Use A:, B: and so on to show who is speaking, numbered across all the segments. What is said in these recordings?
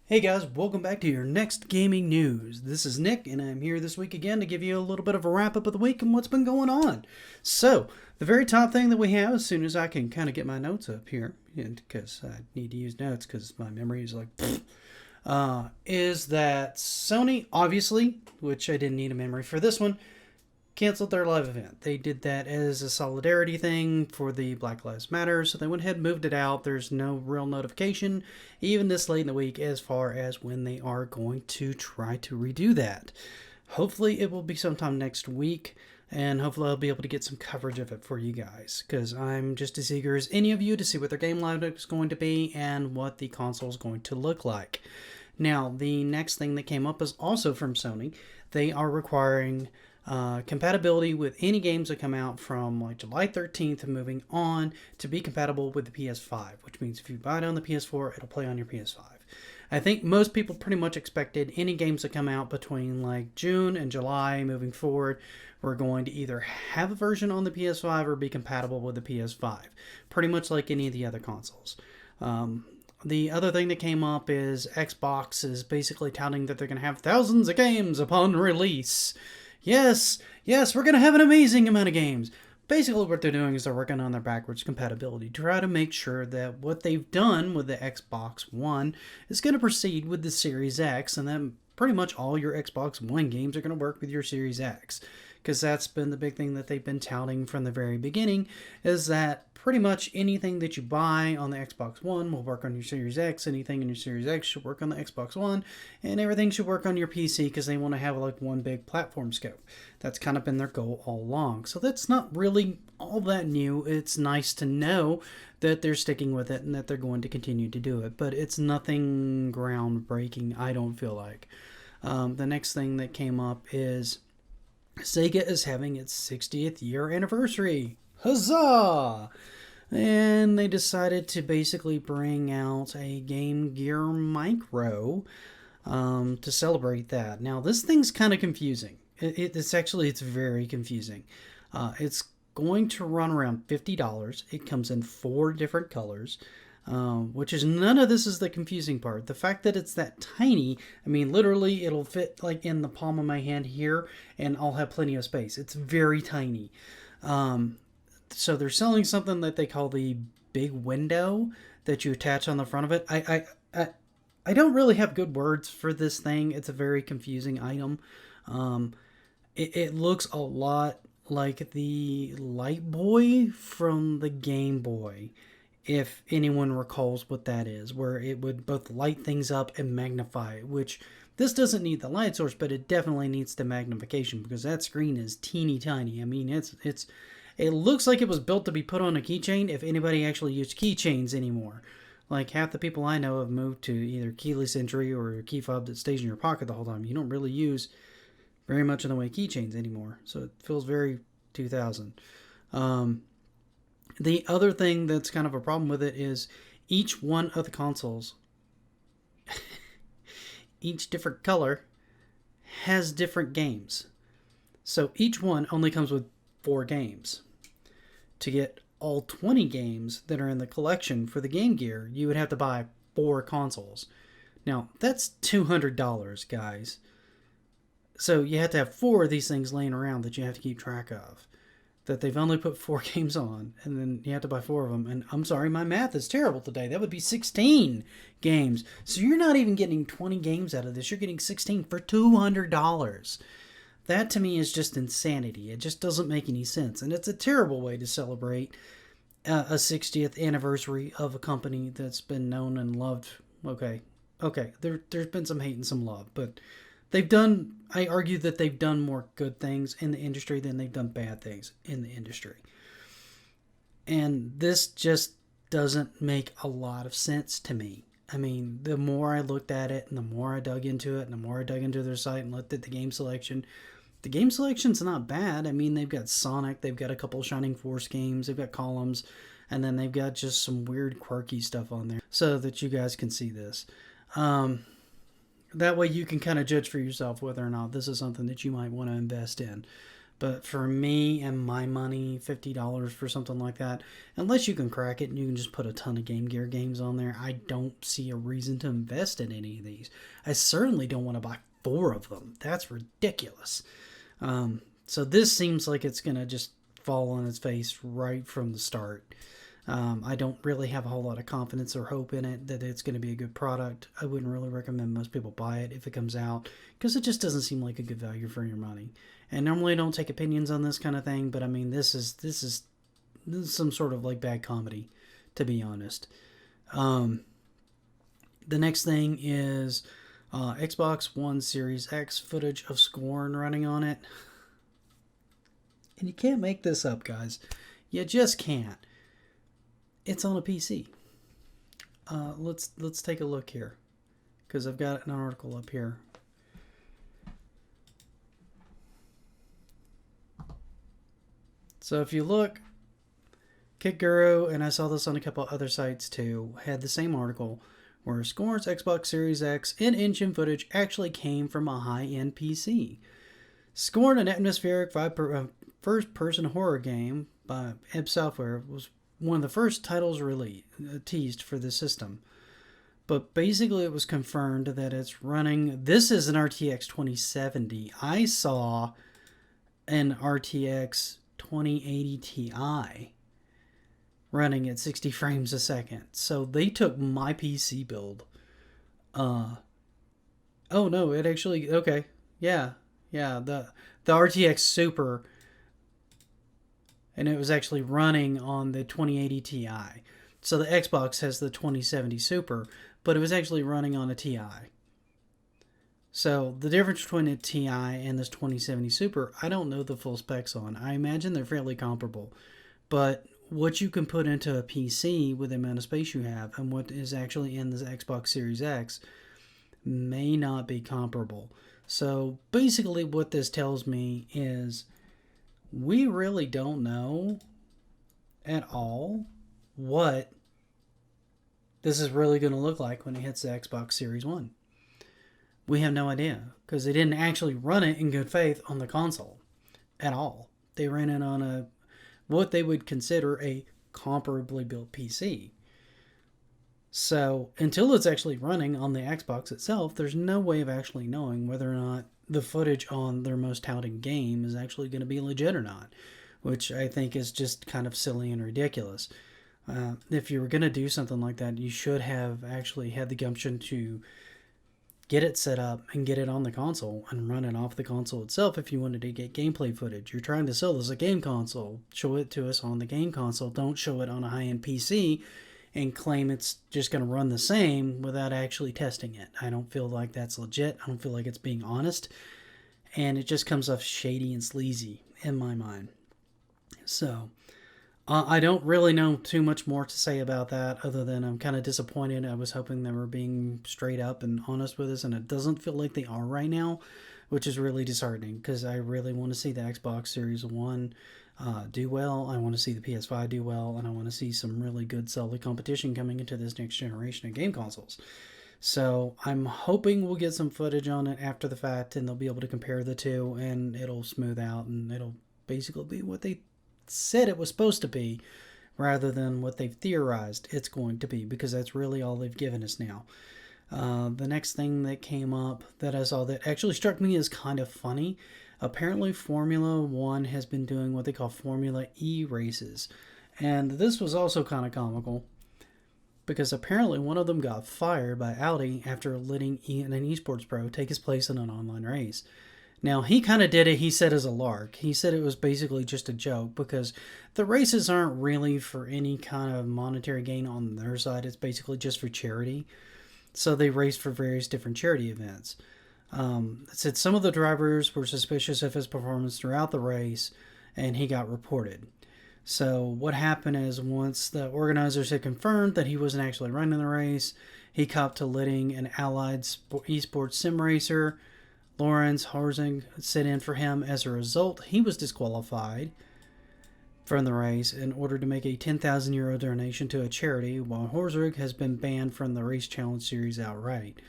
A: Hey guys, welcome back to your next gaming news. This is Nick, and I'm here this week again to give you a little bit of a wrap up of the week and what's been going on. So, the very top thing that we have, as soon as I can kind of get my notes up here, because I need to use notes because my memory is like, is that Sony, obviously, which I didn't need a memory for this one, canceled their live event. They did that as a solidarity thing for the Black Lives Matter, so they went ahead and moved it out. There's no real notification, even this late in the week, as far as when they are going to try to redo that. Hopefully, it will be sometime next week, and hopefully, I'll be able to get some coverage of it for you guys, because I'm just as eager as any of you to see what their game lineup is going to be and what the console is going to look like. Now, the next thing that came up is also from Sony. They are requiring compatibility with any games that come out from like July 13th and moving on to be compatible with the PS5, which means if you buy it on the PS4, it'll play on your PS5. I think most people pretty much expected any games that come out between like June and July moving forward were going to either have a version on the PS5 or be compatible with the PS5, pretty much like any of the other consoles. The other thing that came up is Xbox is basically touting that they're going to have thousands of games upon release. Yes, we're going to have an amazing amount of games. Basically, what they're doing is they're working on their backwards compatibility to try to make sure that what they've done with the Xbox One is going to proceed with the Series X, and then pretty much all your Xbox One games are going to work with your Series X. Because that's been the big thing that they've been touting from the very beginning, is that pretty much anything that you buy on the Xbox One will work on your Series X. Anything in your Series X should work on the Xbox One, and everything should work on your PC because they want to have like one big platform scope. That's kind of been their goal all along. So that's not really all that new. It's nice to know that they're sticking with it and that they're going to continue to do it, but it's nothing groundbreaking, I don't feel like. The next thing that came up is Sega is having its 60th year anniversary. Huzzah! And they decided to basically bring out a Game Gear Micro to celebrate that. Now, this thing's kind of confusing. It's very confusing. It's going to run around $50. It comes in 4 different colors. Which is none of this is the confusing part. The fact that it's that tiny, I mean, literally it'll fit like in the palm of my hand here and I'll have plenty of space. It's very tiny. So they're selling something that they call the big window that you attach on the front of it. I don't really have good words for this thing. It's a very confusing item. It looks a lot like the Light Boy from the Game Boy, if anyone recalls what that is, where it would both light things up and magnify, which this doesn't need the light source, but it definitely needs the magnification because that screen is teeny tiny. I mean, it looks like it was built to be put on a keychain if anybody actually used keychains anymore. Like half the people I know have moved to either keyless entry or a key fob that stays in your pocket the whole time. You don't really use very much in the way of keychains anymore, so it feels very 2000. The other thing that's kind of a problem with it is each one of the consoles, each different color, has different games. So each one only comes with 4 games. To get all 20 games that are in the collection for the Game Gear, you would have to buy 4 consoles. Now, that's $200, guys. So you have to have 4 of these things laying around that you have to keep track of. That they've only put 4 games on, and then you have to buy 4 of them. And I'm sorry, my math is terrible today. That would be 16 games. So you're not even getting 20 games out of this. You're getting 16 for $200. That to me is just insanity. It just doesn't make any sense. And it's a terrible way to celebrate a 60th anniversary of a company that's been known and loved. Okay. There's been some hate and some love, but I argue that they've done more good things in the industry than they've done bad things in the industry. And this just doesn't make a lot of sense to me. I mean, the more I looked at it and the more I dug into it and the more I dug into their site and looked at the game selection's not bad. I mean, they've got Sonic, they've got a couple Shining Force games, they've got Columns, and then they've got just some weird quirky stuff on there so that you guys can see this. That way you can kind of judge for yourself whether or not this is something that you might want to invest in. But for me and my money, $50 for something like that, unless you can crack it and you can just put a ton of Game Gear games on there, I don't see a reason to invest in any of these. I certainly don't want to buy 4 of them. That's ridiculous. So this seems like it's going to just fall on its face right from the start. I don't really have a whole lot of confidence or hope in it that it's going to be a good product. I wouldn't really recommend most people buy it if it comes out because it just doesn't seem like a good value for your money. And normally I don't take opinions on this kind of thing, but I mean this is some sort of like bad comedy, to be honest. The next thing is Xbox One Series X footage of Scorn running on it. And you can't make this up, guys. You just can't. It's on a PC. Let's take a look here, because I've got an article up here. So if you look, Kickguru, and I saw this on a couple other sites too, had the same article where Scorn's Xbox Series X in-engine footage actually came from a high-end PC. Scorn, an atmospheric first-person horror game by id Software, was one of the first titles teased for the system. But basically it was confirmed that it's running... This is an RTX 2070. I saw an RTX 2080 Ti running at 60 frames a second. So they took my PC build. Oh no, it actually... Okay. Yeah. The RTX Super... And it was actually running on the 2080 Ti. So the Xbox has the 2070 Super, but it was actually running on a Ti. So the difference between a Ti and this 2070 Super, I don't know the full specs on. I imagine they're fairly comparable. But what you can put into a PC with the amount of space you have and what is actually in the Xbox Series X may not be comparable. So basically what this tells me is... we really don't know at all what this is really going to look like when it hits the Xbox Series 1. We have no idea because they didn't actually run it in good faith on the console at all. They ran it on what they would consider a comparably built PC. So until it's actually running on the Xbox itself, there's no way of actually knowing whether or not the footage on their most touted game is actually going to be legit or not, which I think is just kind of silly and ridiculous. If you were going to do something like that, you should have actually had the gumption to get it set up and get it on the console and run it off the console itself if you wanted to get gameplay footage. You're trying to sell this as a game console. Show it to us on the game console. Don't show it on a high-end PC and claim it's just going to run the same without actually testing it. I don't feel like that's legit. I don't feel like it's being honest. And it just comes off shady and sleazy in my mind. So, I don't really know too much more to say about that other than I'm kind of disappointed. I was hoping they were being straight up and honest with us, and it doesn't feel like they are right now, which is really disheartening because I really want to see the Xbox Series 1 do well. I want to see the PS5 do well, and I want to see some really good solid competition coming into this next generation of game consoles. So I'm hoping we'll get some footage on it after the fact, and they'll be able to compare the two, and it'll smooth out, and it'll basically be what they said it was supposed to be, rather than what they've theorized it's going to be, because that's really all they've given us now. The next thing that came up that I saw that actually struck me as kind of funny, apparently Formula One has been doing what they call Formula E races. And this was also kind of comical, because apparently one of them got fired by Audi after letting an esports pro take his place in an online race. Now, he kind of did it, he said, as a lark. He said it was basically just a joke, because the races aren't really for any kind of monetary gain on their side. It's basically just for charity. So they race for various different charity events. It said some of the drivers were suspicious of his performance throughout the race, and he got reported. So what happened is, once the organizers had confirmed that he wasn't actually running the race, he copped to letting an allied esports sim racer, Lawrence Horzing, sit in for him. As a result, he was disqualified from the race in order to make a 10,000 euro donation to a charity, while Horzing has been banned from the Race Challenge series outright.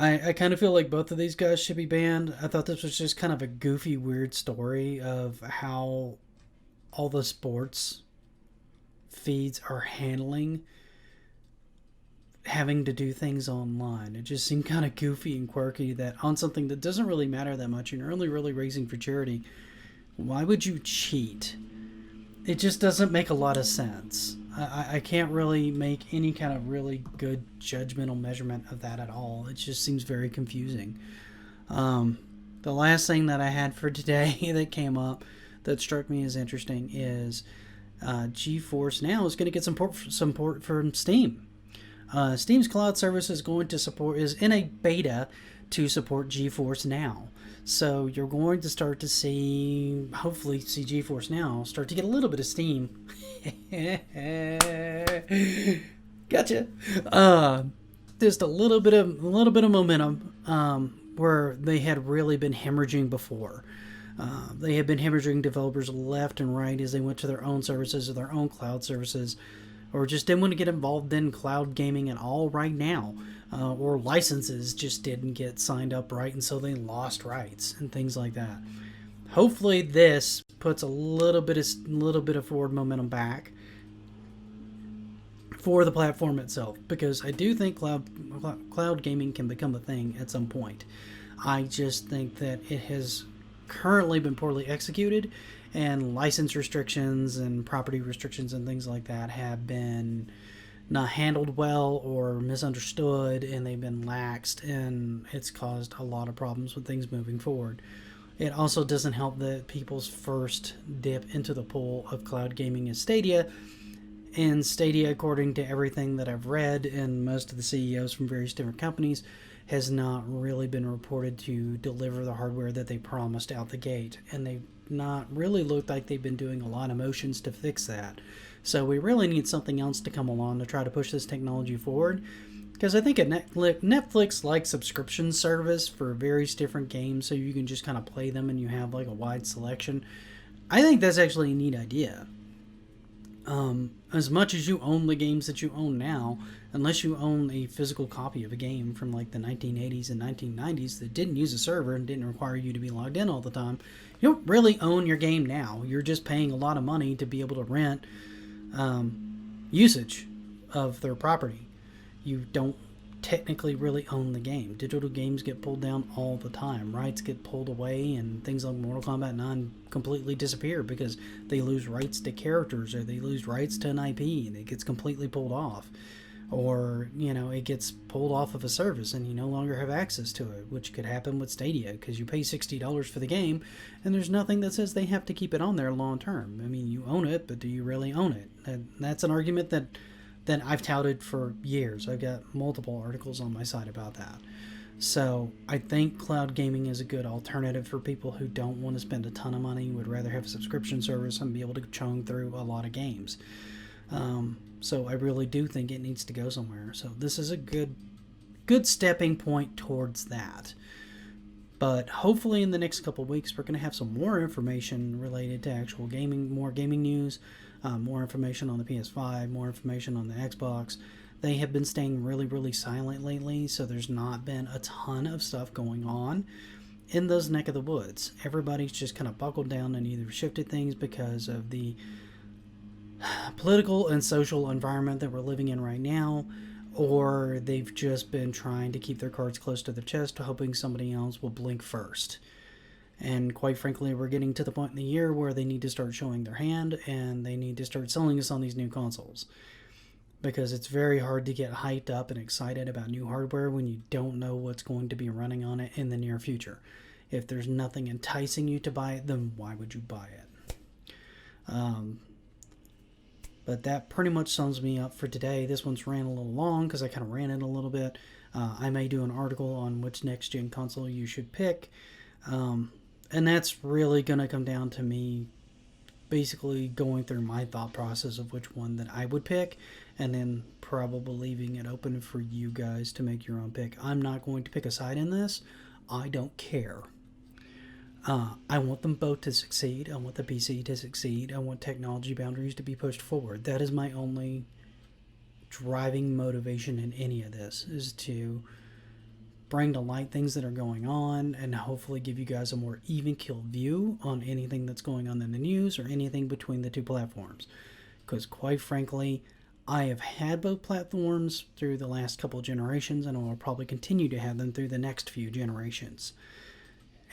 A: I kind of feel like both of these guys should be banned. I thought this was just kind of a goofy, weird story of how all the sports feeds are handling having to do things online. It just seemed kind of goofy and quirky that on something that doesn't really matter that much and you're only really raising for charity, why would you cheat? It just doesn't make a lot of sense. I can't really make any kind of really good judgmental measurement of that at all. It just seems very confusing. The last thing that I had for today that came up that struck me as interesting is GeForce Now is going to get some support from Steam. Steam's cloud service is in a beta to support GeForce Now. So you're going to start to hopefully see GeForce Now start to get a little bit of steam. Gotcha. Just a little bit of momentum where they had really been hemorrhaging before. They had been hemorrhaging developers left and right as they went to their own services or their own cloud services, or just didn't want to get involved in cloud gaming at all right now, or licenses just didn't get signed up right, and so they lost rights and things like that. Hopefully, this puts a little bit of forward momentum back for the platform itself, because I do think cloud gaming can become a thing at some point. I just think that it has currently been poorly executed, and license restrictions and property restrictions and things like that have been not handled well or misunderstood, and they've been laxed, and it's caused a lot of problems with things moving forward. It also doesn't help that people's first dip into the pool of cloud gaming is Stadia, and Stadia, according to everything that I've read and most of the CEOs from various different companies, has not really been reported to deliver the hardware that they promised out the gate, and they've not really looked like they've been doing a lot of motions to fix that. So we really need something else to come along to try to push this technology forward, because I think a Netflix-like subscription service for various different games, so you can just kind of play them and you have like a wide selection. I think that's actually a neat idea. As much as you own the games that you own now, unless you own a physical copy of a game from like the 1980s and 1990s that didn't use a server and didn't require you to be logged in all the time, you don't really own your game now. You're just paying a lot of money to be able to rent usage of their property. You don't technically really own the game. Digital games get pulled down all the time. Rights get pulled away, and things like Mortal Kombat 9 completely disappear because they lose rights to characters, or they lose rights to an IP and it gets completely pulled off. Or, it gets pulled off of a service and you no longer have access to it, which could happen with Stadia because you pay $60 for the game and there's nothing that says they have to keep it on there long term. I mean, you own it, but do you really own it? And that's an argument that I've touted for years. I've got multiple articles on my site about that. So I think cloud gaming is a good alternative for people who don't want to spend a ton of money, would rather have a subscription service and be able to churn through a lot of games. So I really do think it needs to go somewhere. So this is a good stepping point towards that. But hopefully in the next couple of weeks, we're going to have some more information related to actual gaming, more gaming news, more information on the PS5, more information on the Xbox. They have been staying really, really silent lately, so there's not been a ton of stuff going on in those neck of the woods. Everybody's just kind of buckled down and either shifted things because of the political and social environment that we're living in right now, or they've just been trying to keep their cards close to their chest, hoping somebody else will blink first. And quite frankly, we're getting to the point in the year where they need to start showing their hand, and they need to start selling us on these new consoles. Because it's very hard to get hyped up and excited about new hardware when you don't know what's going to be running on it in the near future. If there's nothing enticing you to buy it, then why would you buy it? But that pretty much sums me up for today. This one's ran a little long because I kind of ran it a little bit. I may do an article on which next-gen console you should pick. And that's really going to come down to me basically going through my thought process of which one that I would pick, and then probably leaving it open for you guys to make your own pick. I'm not going to pick a side in this. I don't care. I want them both to succeed. I want the PC to succeed. I want technology boundaries to be pushed forward. That is my only driving motivation in any of this, is to bring to light things that are going on and hopefully give you guys a more even keel view on anything that's going on in the news or anything between the two platforms. Because quite frankly, I have had both platforms through the last couple of generations, and I will probably continue to have them through the next few generations.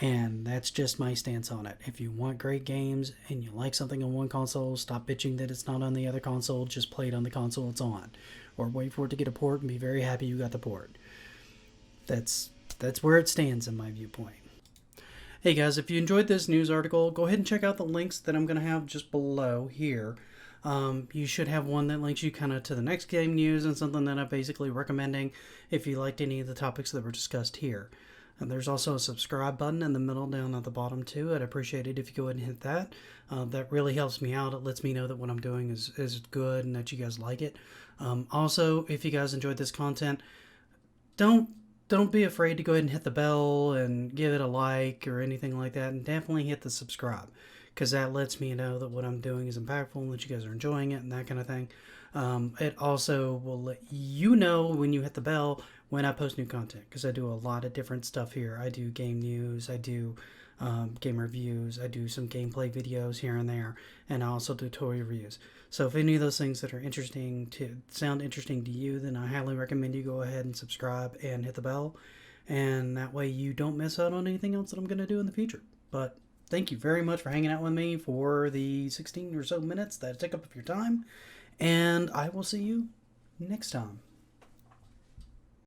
A: And that's just my stance on it. If you want great games and you like something on one console, stop bitching that it's not on the other console. Just play it on the console it's on. Or wait for it to get a port and be very happy you got the port. That's where it stands in my viewpoint. Hey guys, if you enjoyed this news article, go ahead and check out the links that I'm going to have just below here. You should have one that links you kind of to the next game news and something that I'm basically recommending if you liked any of the topics that were discussed here. And there's also a subscribe button in the middle down at the bottom too. I'd appreciate it if you go ahead and hit that. That really helps me out. It lets me know that what I'm doing is good and that you guys like it. Also, if you guys enjoyed this content, don't be afraid to go ahead and hit the bell and give it a like or anything like that. And definitely hit the subscribe, because that lets me know that what I'm doing is impactful and that you guys are enjoying it and that kind of thing. It also will let you know when you hit the bell when I post new content, because I do a lot of different stuff here. I do game news, I do game reviews, I do some gameplay videos here and there, and I also do toy reviews. So if any of those things that are sound interesting to you, then I highly recommend you go ahead and subscribe and hit the bell, and that way you don't miss out on anything else that I'm going to do in the future. But thank you very much for hanging out with me for the 16 or so minutes that I took up of your time, and I will see you next time.